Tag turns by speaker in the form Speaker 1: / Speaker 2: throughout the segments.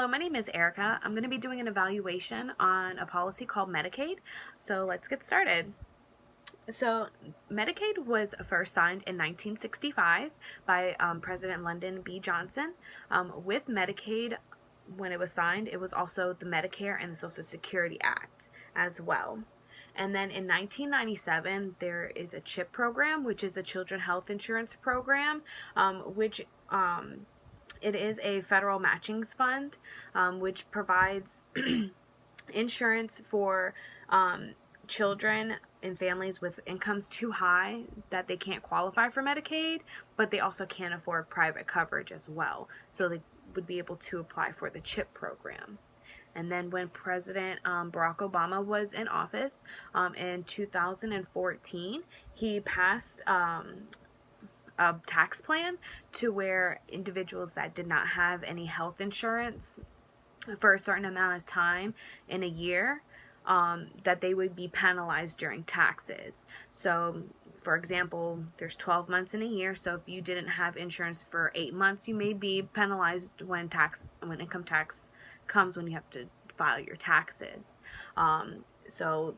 Speaker 1: Hello, my name is Erica. I'm going to be doing an evaluation on a policy called Medicaid. So let's get started. So Medicaid was first signed in 1965 by President Lyndon B. Johnson. With Medicaid, when it was signed, it was also the Medicare and the Social Security Act as well. And then in 1997, there is a CHIP program, which is the Children Health Insurance Program, which it is a federal matchings fund, which provides insurance for children and families with incomes too high that they can't qualify for Medicaid, but they also can't afford private coverage as well. So they would be able to apply for the CHIP program. And then when President Barack Obama was in office in 2014, he passed a tax plan to where individuals that did not have any health insurance for a certain amount of time in a year, that they would be penalized during taxes. So, for example, there's 12 months in a year, so if you didn't have insurance for 8 months, you may be penalized when income tax comes, when you have to file your taxes. So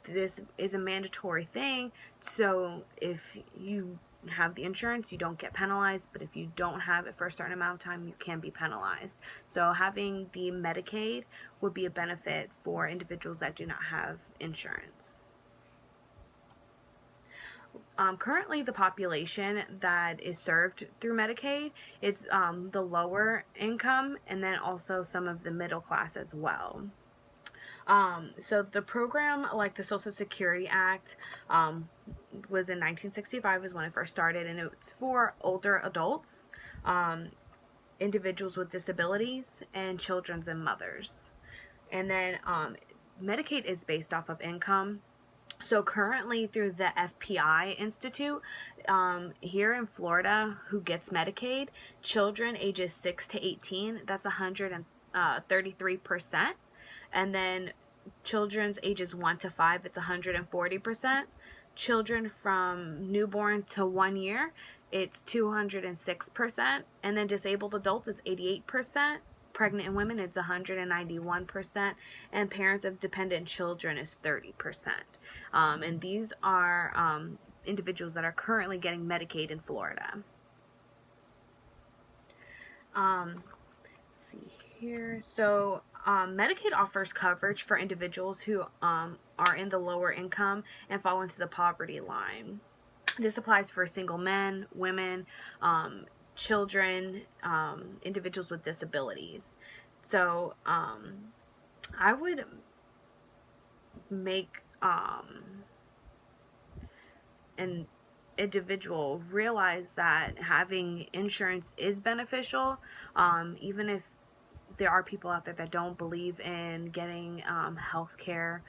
Speaker 1: this is a mandatory thing, so if you have the insurance, you don't get penalized, but if you don't have it for a certain amount of time, you can be penalized. So having the Medicaid would be a benefit for individuals that do not have insurance. Currently, the population that is served through Medicaid, it's the lower income and then also some of the middle class as well. So the program, like the Social Security Act, was in 1965 is when it first started, and it's for older adults, individuals with disabilities, and children and mothers. And then Medicaid is based off of income. So currently through the FPI Institute, here in Florida, who gets Medicaid, children ages 6 to 18, that's 133%. And then children's ages 1 to 5, it's 140%. Children from newborn to 1 year, it's 206%. And then disabled adults, it's 88%. Pregnant women, it's 191%. And parents of dependent children is 30%. And these are individuals that are currently getting Medicaid in Florida. Let's see here. So Medicaid offers coverage for individuals who are in the lower income and fall into the poverty line. This applies for single men, women, children, individuals with disabilities. So I would make an individual realize that having insurance is beneficial, even if there are people out there that don't believe in getting health care.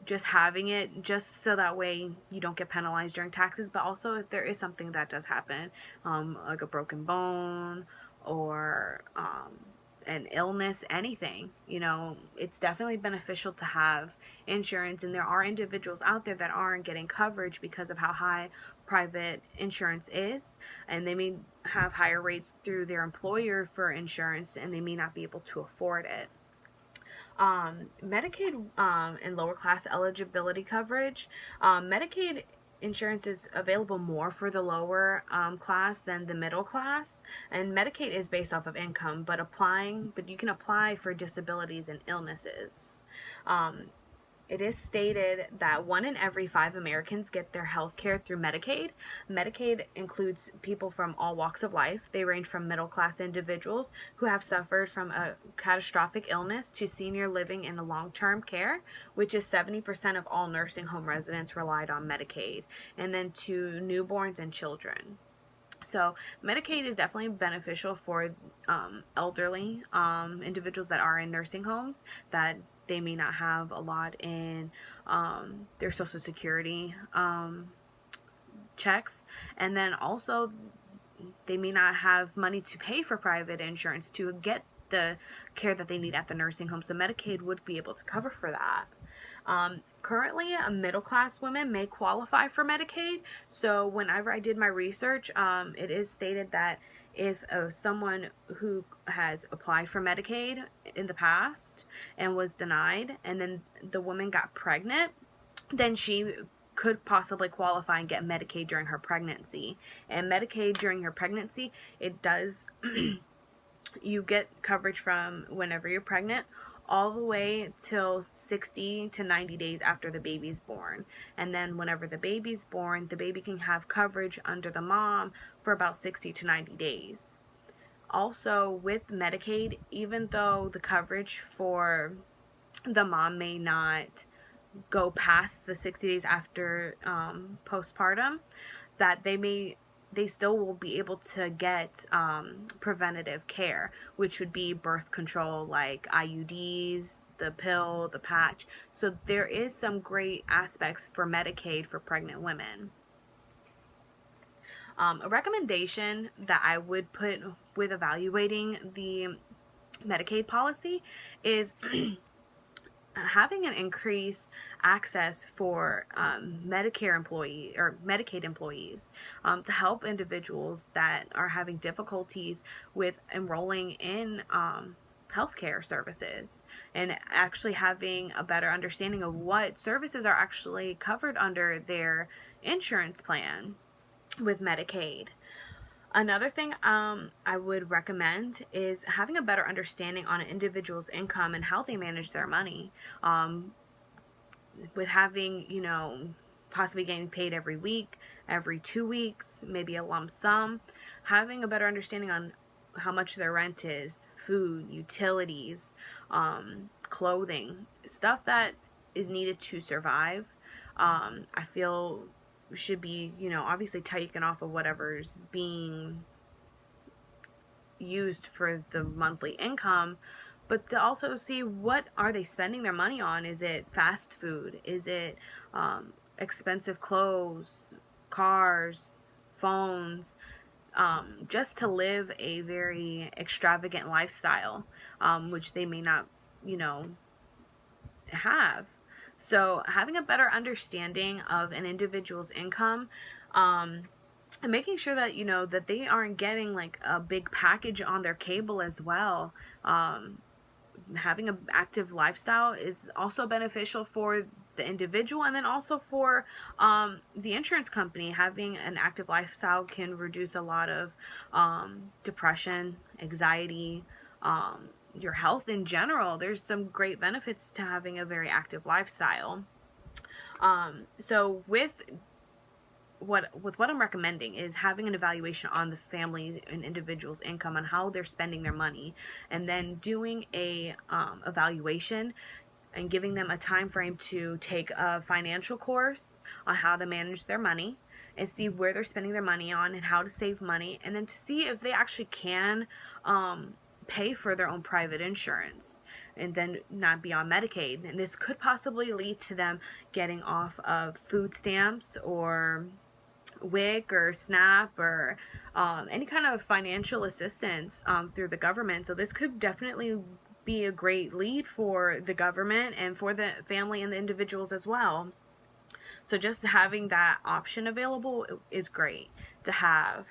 Speaker 1: Just having it, just so that way you don't get penalized during taxes, but also if there is something that does happen, like a broken bone or an illness, anything, it's definitely beneficial to have insurance. And there are individuals out there that aren't getting coverage because of how high private insurance is, and they may have higher rates through their employer for insurance, and they may not be able to afford it. Medicaid and lower class eligibility coverage. Medicaid insurance is available more for the lower class than the middle class, and Medicaid is based off of income, but you can apply for disabilities and illnesses. It is stated that 1 in every 5 Americans get their health care through Medicaid. Medicaid includes people from all walks of life. They range from middle-class individuals who have suffered from a catastrophic illness to senior living in long-term care, which is 70% of all nursing home residents relied on Medicaid, and then to newborns and children. So Medicaid is definitely beneficial for elderly individuals that are in nursing homes, that they may not have a lot in their Social Security checks, and then also they may not have money to pay for private insurance to get the care that they need at the nursing home. So Medicaid would be able to cover for that. Currently, middle-class women may qualify for Medicaid. So whenever I did my research, it is stated that if someone who has applied for Medicaid in the past and was denied, and then the woman got pregnant, then she could possibly qualify and get Medicaid during her pregnancy. And Medicaid during her pregnancy, it does you get coverage from whenever you're pregnant all the way till 60 to 90 days after the baby's born. And then whenever the baby's born, the baby can have coverage under the mom for about 60 to 90 days. Also, with Medicaid, even though the coverage for the mom may not go past the 60 days after postpartum, that they still will be able to get preventative care, which would be birth control like IUDs, the pill, the patch. So there is some great aspects for Medicaid for pregnant women. A recommendation that I would put with evaluating the Medicaid policy is having an increased access for Medicare employee or Medicaid employees to help individuals that are having difficulties with enrolling in healthcare services, and actually having a better understanding of what services are actually covered under their insurance plan with Medicaid. Another thing I would recommend is having a better understanding on an individual's income and how they manage their money. With having, possibly getting paid every week, every 2 weeks, maybe a lump sum, having a better understanding on how much their rent is, food, utilities, clothing, stuff that is needed to survive. I feel should be, obviously taken off of whatever's being used for the monthly income, but to also see what are they spending their money on. Is it fast food? Is it expensive clothes, cars, phones, just to live a very extravagant lifestyle, which they may not, have. So having a better understanding of an individual's income, and making sure that that they aren't getting like a big package on their cable as well. Having an active lifestyle is also beneficial for the individual, and then also for the insurance company. Having an active lifestyle can reduce a lot of depression, anxiety, your health in general. There's some great benefits to having a very active lifestyle. So with what I'm recommending is having an evaluation on the family and individual's income, on how they're spending their money, and then doing a evaluation and giving them a time frame to take a financial course on how to manage their money and see where they're spending their money on and how to save money, and then to see if they actually can pay for their own private insurance and then not be on Medicaid. And this could possibly lead to them getting off of food stamps or WIC or SNAP or any kind of financial assistance through the government. So this could definitely be a great lead for the government and for the family and the individuals as well. So just having that option available is great to have.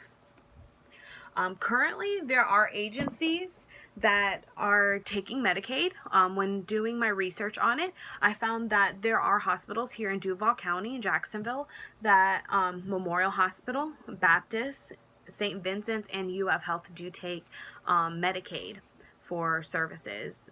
Speaker 1: Currently, there are agencies that are taking Medicaid. When doing my research on it, I found that there are hospitals here in Duval County, in Jacksonville, that Memorial Hospital, Baptist, St. Vincent's, and UF Health do take Medicaid for services.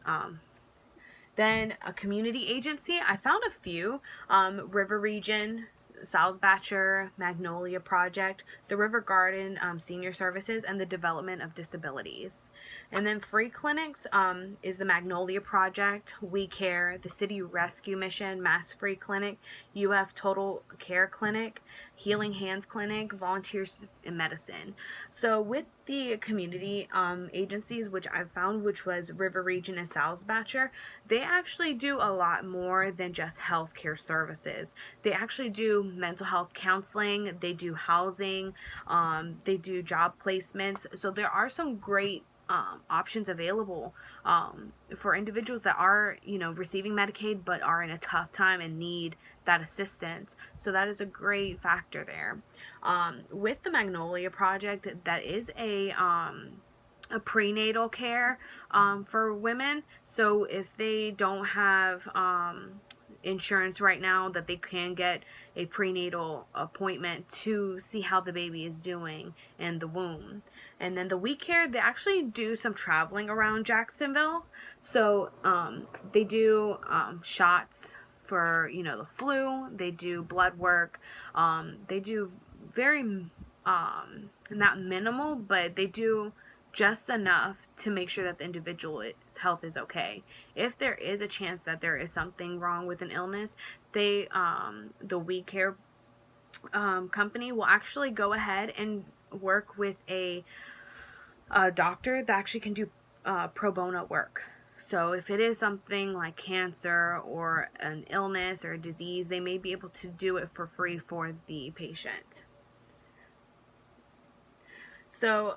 Speaker 1: Then a community agency, I found a few, River Region, Salzbacher, Magnolia Project, the River Garden Senior Services, and the Development of Disabilities. And then free clinics is the Magnolia Project, We Care, the City Rescue Mission, Mass Free Clinic, UF Total Care Clinic, Healing Hands Clinic, Volunteers in Medicine. So with the community agencies, which I found, which was River Region and Salzbacher, they actually do a lot more than just healthcare services. They actually do mental health counseling, they do housing, they do job placements. So there are some great options available for individuals that are, receiving Medicaid but are in a tough time and need that assistance. So that is a great factor there. With the Magnolia Project, that is a prenatal care for women. So if they don't have insurance right now, that they can get a prenatal appointment to see how the baby is doing in the womb. And then the We Care, they actually do some traveling around Jacksonville. So they do shots for, the flu. They do blood work. They do very not minimal, but they do just enough to make sure that the individual's health is okay. If there is a chance that there is something wrong with an illness, the We Care company will actually go ahead and work with a doctor that actually can do pro bono work. So if it is something like cancer or an illness or a disease, they may be able to do it for free for the patient. So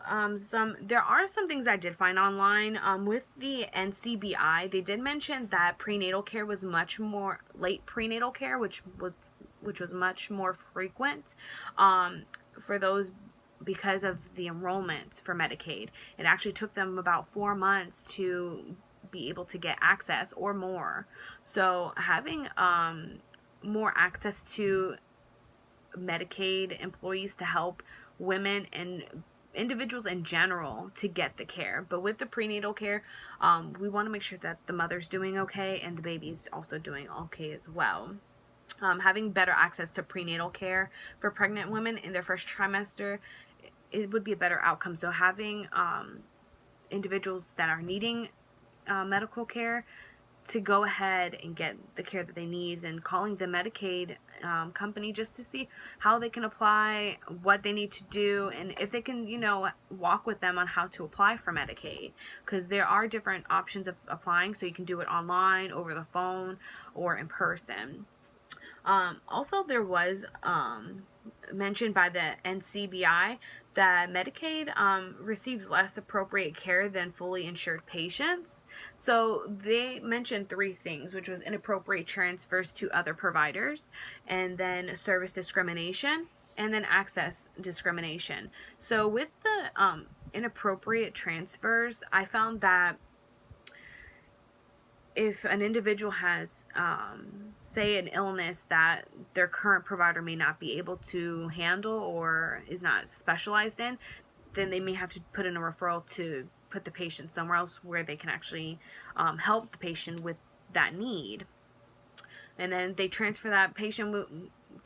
Speaker 1: there are some things I did find online. With the NCBI, they did mention that prenatal care was much more late prenatal care, which was much more frequent for those because of the enrollment for Medicaid. It actually took them about 4 months to be able to get access or more. So having more access to Medicaid employees to help women and individuals in general to get the care. But with the prenatal care, we want to make sure that the mother's doing okay and the baby's also doing okay as well. Having better access to prenatal care for pregnant women in their first trimester, it would be a better outcome. So having individuals that are needing medical care to go ahead and get the care that they need, and calling the Medicaid company just to see how they can apply, what they need to do, and if they can, walk with them on how to apply for Medicaid, because there are different options of applying. So you can do it online, over the phone, or in person. Also, there was mentioned by the NCBI that Medicaid receives less appropriate care than fully insured patients. So they mentioned 3 things, which was inappropriate transfers to other providers, and then service discrimination, and then access discrimination. So with the inappropriate transfers, I found that if an individual has, say, an illness that their current provider may not be able to handle or is not specialized in, then they may have to put in a referral to put the patient somewhere else where they can actually help the patient with that need. And then they transfer that patient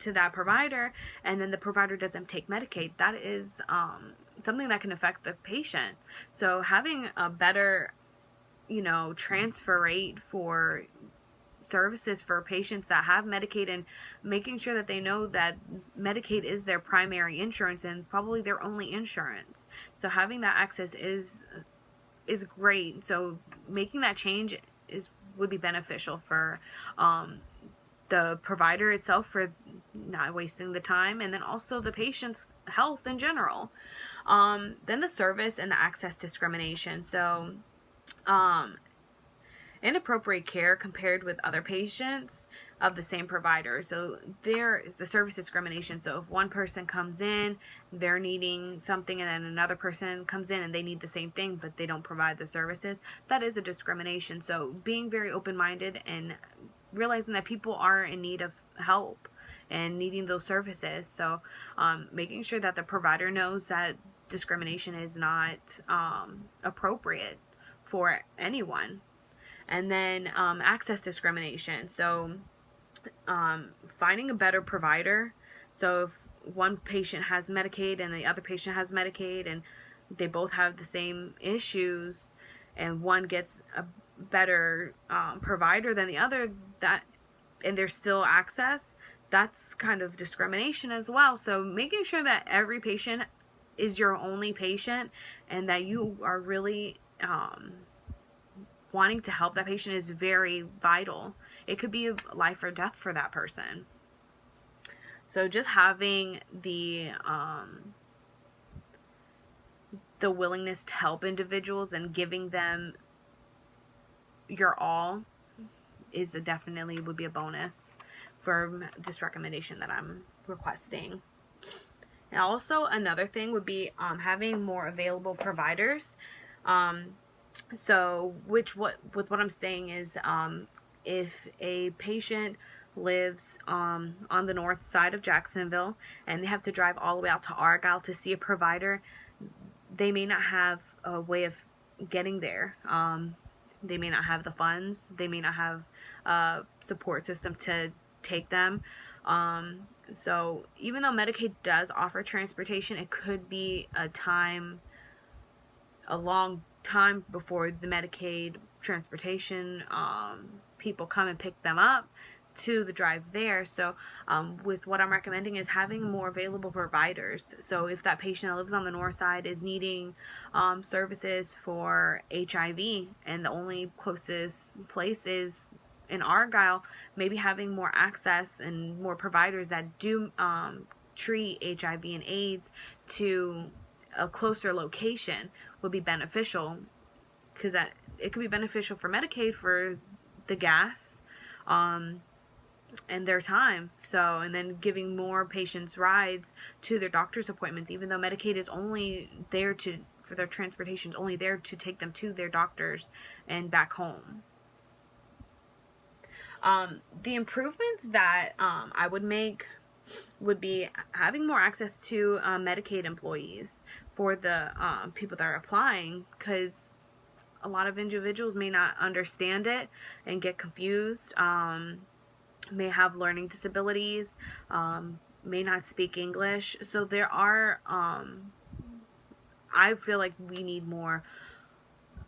Speaker 1: to that provider, and then the provider doesn't take Medicaid. That is something that can affect the patient. So having a better transfer rate for services for patients that have Medicaid, and making sure that they know that Medicaid is their primary insurance and probably their only insurance. So having that access is great. So making that change would be beneficial for the provider itself, for not wasting the time, and then also the patient's health in general. Then the service and the access discrimination. So inappropriate care compared with other patients of the same provider. So there is the service discrimination. So if one person comes in, they're needing something, and then another person comes in and they need the same thing, but they don't provide the services, that is a discrimination. So being very open-minded and realizing that people are in need of help and needing those services. So making sure that the provider knows that discrimination is not appropriate for anyone. And then access discrimination. So finding a better provider. So if one patient has Medicaid and the other patient has Medicaid, and they both have the same issues, and one gets a better provider than the other, and there's still access, that's kind of discrimination as well. So making sure that every patient is your only patient, and that you are really wanting to help that patient is very vital. It could be life or death for that person. So just having the the willingness to help individuals and giving them your all is definitely would be a bonus for this recommendation that I'm requesting. And also another thing would be having more available providers. So with what I'm saying is, if a patient lives on the north side of Jacksonville and they have to drive all the way out to Argyle to see a provider, they may not have a way of getting there. They may not have the funds. They may not have a support system to take them. So even though Medicaid does offer transportation, it could be a long time before the Medicaid transportation people come and pick them up to the drive there. So with what I'm recommending is having more available providers. So if that patient that lives on the north side is needing services for HIV and the only closest place is in Argyle, maybe having more access and more providers that do treat HIV and AIDS to a closer location would be beneficial, because that it could be beneficial for Medicaid for the gas and their time. So, and then giving more patients rides to their doctor's appointments, even though Medicaid is only there to, for their transportation, is only there to take them to their doctors and back home. The improvements that I would make would be having more access to Medicaid employees for the people that are applying, because a lot of individuals may not understand it and get confused, may have learning disabilities, may not speak English. So there are, I feel like we need more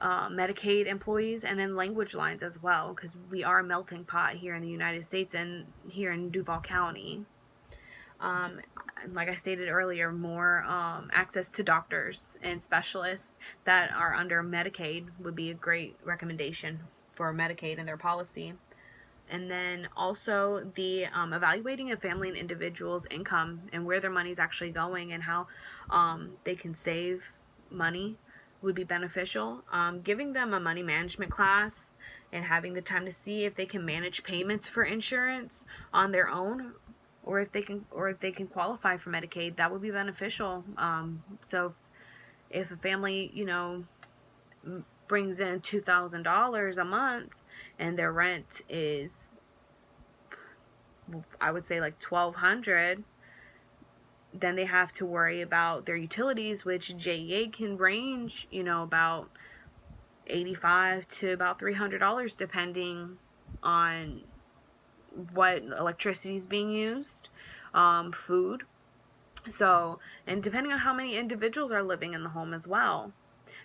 Speaker 1: Medicaid employees, and then language lines as well, because we are a melting pot here in the United States and here in Duval County. Like I stated earlier, more access to doctors and specialists that are under Medicaid would be a great recommendation for Medicaid and their policy. And then also the evaluating a family and individual's income and where their money is actually going and how they can save money would be beneficial. Giving them a money management class and having the time to see if they can manage payments for insurance on their own, or if they can qualify for Medicaid, that would be beneficial. So if a family, brings in $2,000 a month and their rent is, I would say, like $1,200, then they have to worry about their utilities, which JEA can range, about $85 to about $300, depending on what electricity is being used, food. So, and depending on how many individuals are living in the home as well.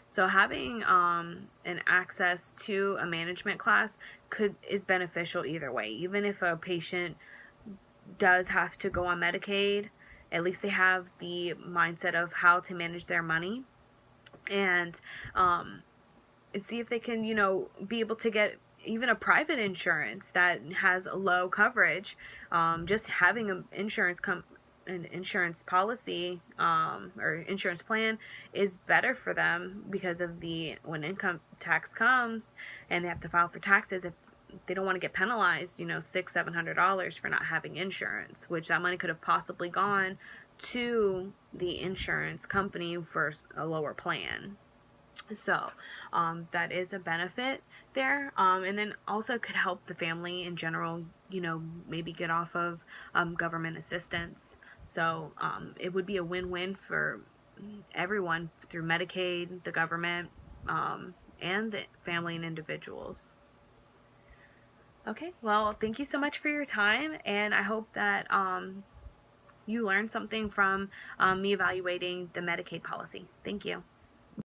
Speaker 1: So having an access to a management class is beneficial either way. Even if a patient does have to go on Medicaid, at least they have the mindset of how to manage their money, and see if they can, be able to get even a private insurance that has a low coverage. Just having an insurance policy or insurance plan is better for them, because of when income tax comes and they have to file for taxes, if they don't want to get penalized, $600-700 for not having insurance, which that money could have possibly gone to the insurance company for a lower plan. So that is a benefit there, and then also could help the family in general, maybe get off of government assistance. So it would be a win-win for everyone through Medicaid, the government, and the family and individuals. Okay, well, thank you so much for your time, and I hope that you learned something from me evaluating the Medicaid policy. Thank you.